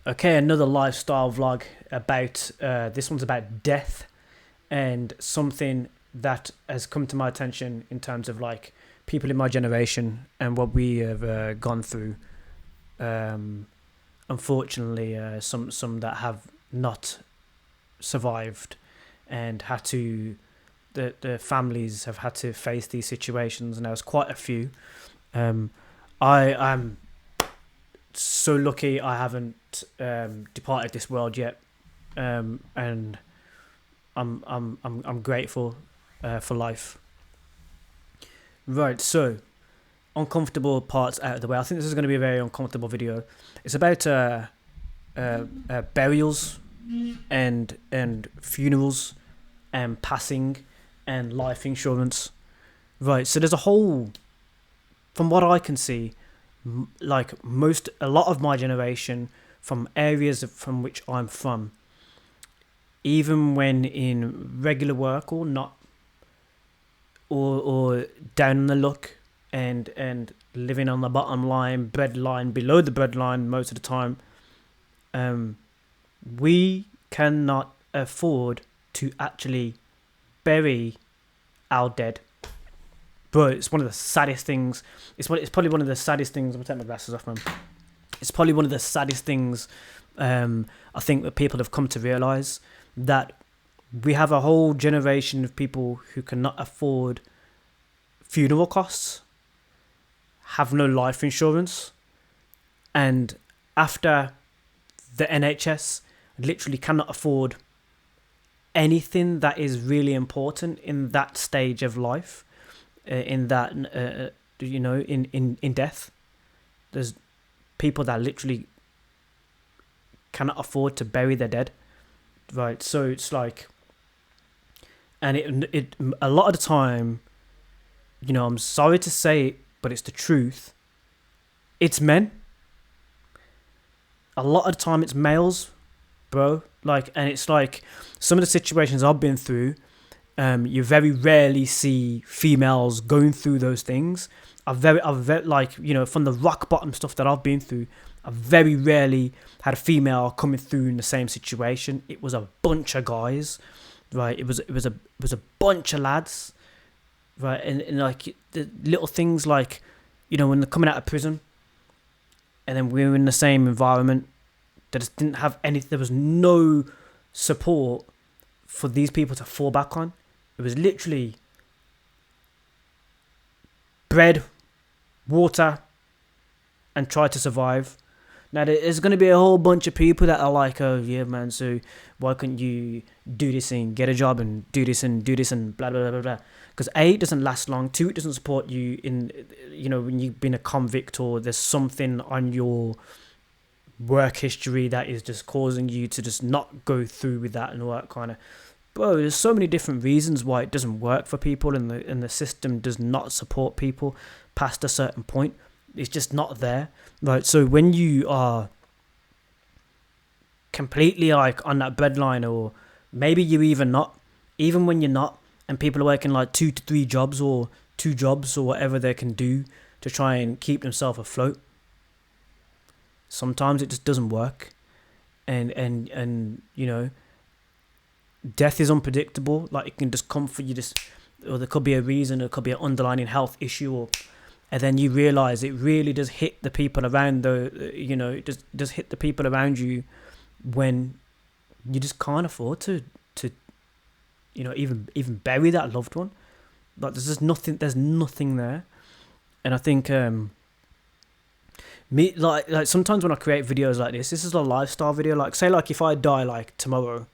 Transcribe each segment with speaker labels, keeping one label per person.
Speaker 1: Okay, another lifestyle vlog about this one's about death and something that has come to my attention in terms of like people in my generation and what we have gone through. Um, Unfortunately, some that have not survived and had to the families have had to face these situations, and there's quite a few. Um, I am so lucky I haven't departed this world yet, and I'm grateful for life. Right, so uncomfortable parts out of the way. I think this is going to be a very uncomfortable video. It's about burials and funerals and passing and life insurance. Right, so there's a whole, from what I can see, a lot of my generation from areas from which I'm from, even when in regular work or not, or down on the luck and living on the bottom line, bread line, below the bread line most of the time, we cannot afford to actually bury our dead. Bro, it's one of the saddest things. It's probably one of the saddest things. I'm gonna take my glasses off, man. It's probably one of the saddest things. I think that people have come to realize that we have a whole generation of people who cannot afford funeral costs, have no life insurance, and after the NHS literally cannot afford anything that is really important in that stage of life, in that in death. There's people that literally cannot afford to bury their dead, right? So it's like, and it a lot of the time, I'm sorry to say it, but it's the truth. It's men. A lot of the time it's males, bro. And it's like some of the situations I've been through, you very rarely see females going through those things. I've very from the rock bottom stuff that I've been through, I've very rarely had a female coming through in the same situation. It was a bunch of guys, right? It was a bunch of lads, right? And like the little things like, when they're coming out of prison, and then we were in the same environment, that just didn't have any. There was no support for these people to fall back on. It was literally bread, water, and try to survive. Now there's going to be a whole bunch of people that are like, oh yeah man, so why couldn't you do this and get a job and do this and blah blah blah blah blah. Because A, it doesn't last long. 2, it doesn't support you in, when you've been a convict or there's something on your work history that is just causing you to just not go through with that and all that kind of. Bro, there's so many different reasons why it doesn't work for people, and the system does not support people past a certain point. It's just not there, right? So when you are completely like on that breadline, or maybe you're even when you're not, and people are working like 2 to 3 jobs or 2 jobs or whatever they can do to try and keep themselves afloat, sometimes it just doesn't work, and death is unpredictable. Like, it can just come for you, or there could be a reason, or it could be an underlying health issue, and then you realize it really does hit the people around it does hit the people around you when you just can't afford to even bury that loved one. Like, there's nothing there. And I think me, like sometimes when I create videos like this is a lifestyle video. Like, say, like, if I die like tomorrow,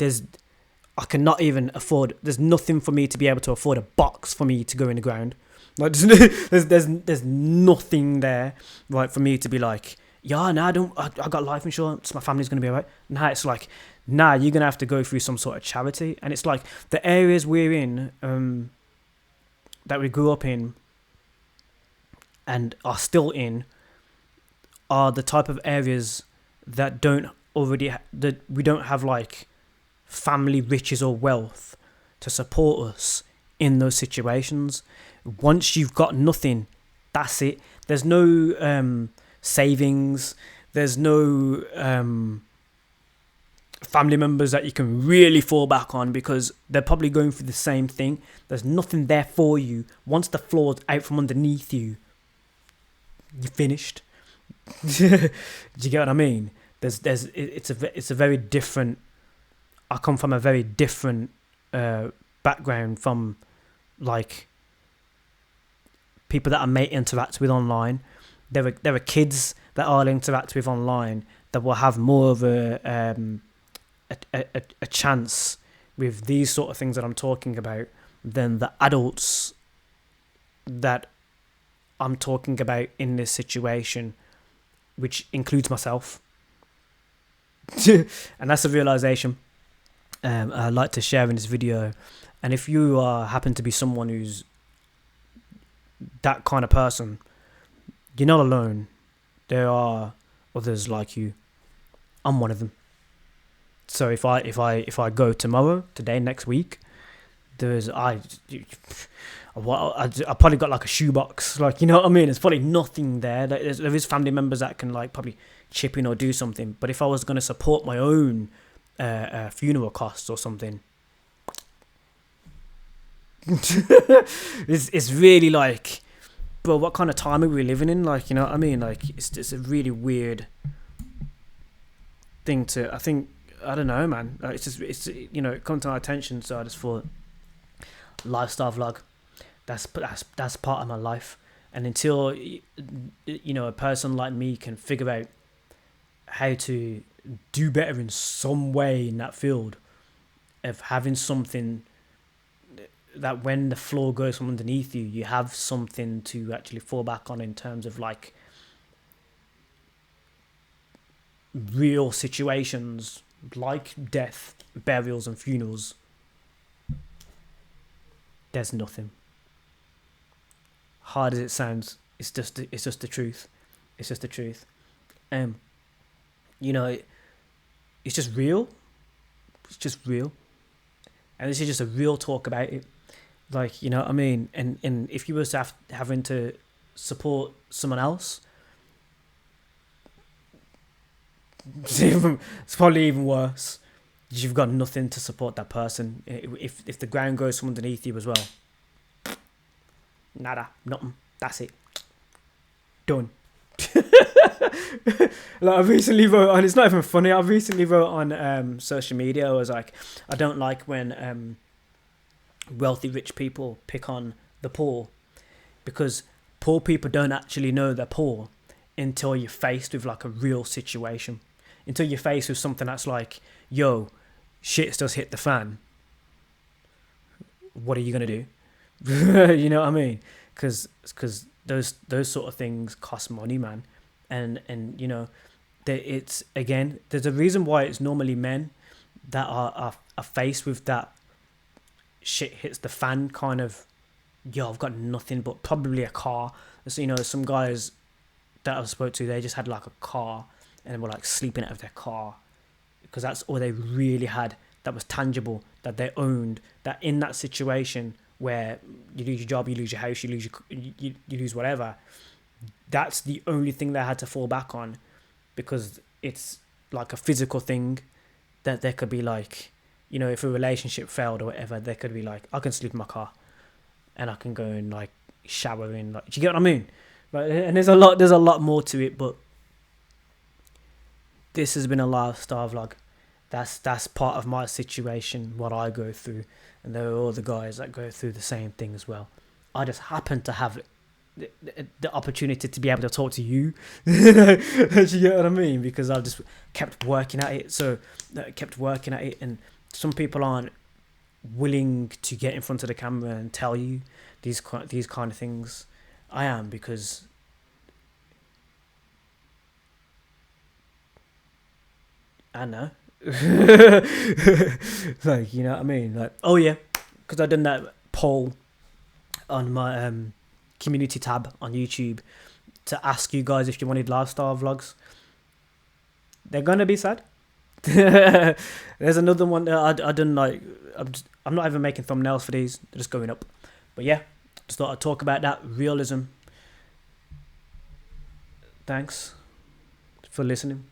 Speaker 1: I cannot even afford. There's nothing for me to be able to afford a box for me to go in the ground. Like, there's nothing there, right, for me to be like, yeah, nah, I got life insurance, my family's gonna be alright. Nah, it's like, nah, you're gonna have to go through some sort of charity. And it's like the areas we're in, that we grew up in and are still in, are the type of areas that that we don't have like family riches or wealth to support us in those situations. Once you've got nothing, that's it. There's no savings, There's no family members that you can really fall back on because they're probably going through the same thing. There's nothing there for you. Once the floor's out from underneath you, you're finished. Do you get what I mean? It's a very different. I come from a very different background from like people that I may interact with online. There are kids that I'll interact with online that will have more of a chance with these sort of things that I'm talking about than the adults that I'm talking about in this situation, which includes myself. And that's a realization I'd like to share in this video. And if you happen to be someone who's that kind of person, you're not alone. There are others like you. I'm one of them. So if I go tomorrow, today, next week, I probably got like a shoebox, like, you know what I mean? There's probably nothing there. There is family members that can like probably chip in or do something. But if I was going to support my own funeral costs or something, it's really like, bro, what kind of time are we living in? Like, you know what I mean? Like, it's a really weird thing to, I think, I don't know, man. Like, it's you know, it come to my attention, so I just thought, lifestyle vlog, that's part of my life. And until, you know, a person like me can figure out how to do better in some way in that field of having something that when the floor goes from underneath you, you have something to actually fall back on in terms of like real situations like death, burials and funerals. There's nothing. Hard as it sounds, it's just the truth. It's just the truth. You know, it's just real. It's just real. And this is just a real talk about it. Like, you know what I mean? And if you were having to support someone else, it's probably even worse. You've got nothing to support that person. If the ground goes from underneath you as well, nada, nothing. That's it. Done. Like, I recently wrote on, it's not even funny, I recently wrote on social media, I was like, I don't like when wealthy rich people pick on the poor, because poor people don't actually know they're poor until you're faced with like a real situation, until you're faced with something that's like, yo, shit's just hit the fan. What are you gonna do? You know what I mean? Because those sort of things cost money, man. And you know, it's, again, there's a reason why it's normally men that are faced with that shit hits the fan kind of, yo, I've got nothing but probably a car. So, you know, some guys that I spoke to, they just had like a car and they were like sleeping out of their car because that's all they really had that was tangible, that they owned, that in that situation where you lose your job, you lose your house, you lose whatever, that's the only thing they had to fall back on, because it's like a physical thing that there could be like, you know, if a relationship failed or whatever, they could be like, I can sleep in my car and I can go and like shower in, like, do you get what I mean? But, and there's a lot more to it, but this has been a lifestyle vlog. That's part of my situation, what I go through, and there are other guys that go through the same thing as well. I just happen to have the opportunity to be able to talk to you. Do you get what I mean? Because I just kept working at it. And some people aren't willing to get in front of the camera and tell you these kind of things. I am, because I know. Like, you know what I mean? Like, oh yeah, because I done that poll on my community tab on YouTube to ask you guys if you wanted lifestyle vlogs. They're gonna be sad. There's another one that I done, like, I'm not even making thumbnails for these, they're just going up. But yeah, just thought I'd talk about that realism. Thanks for listening.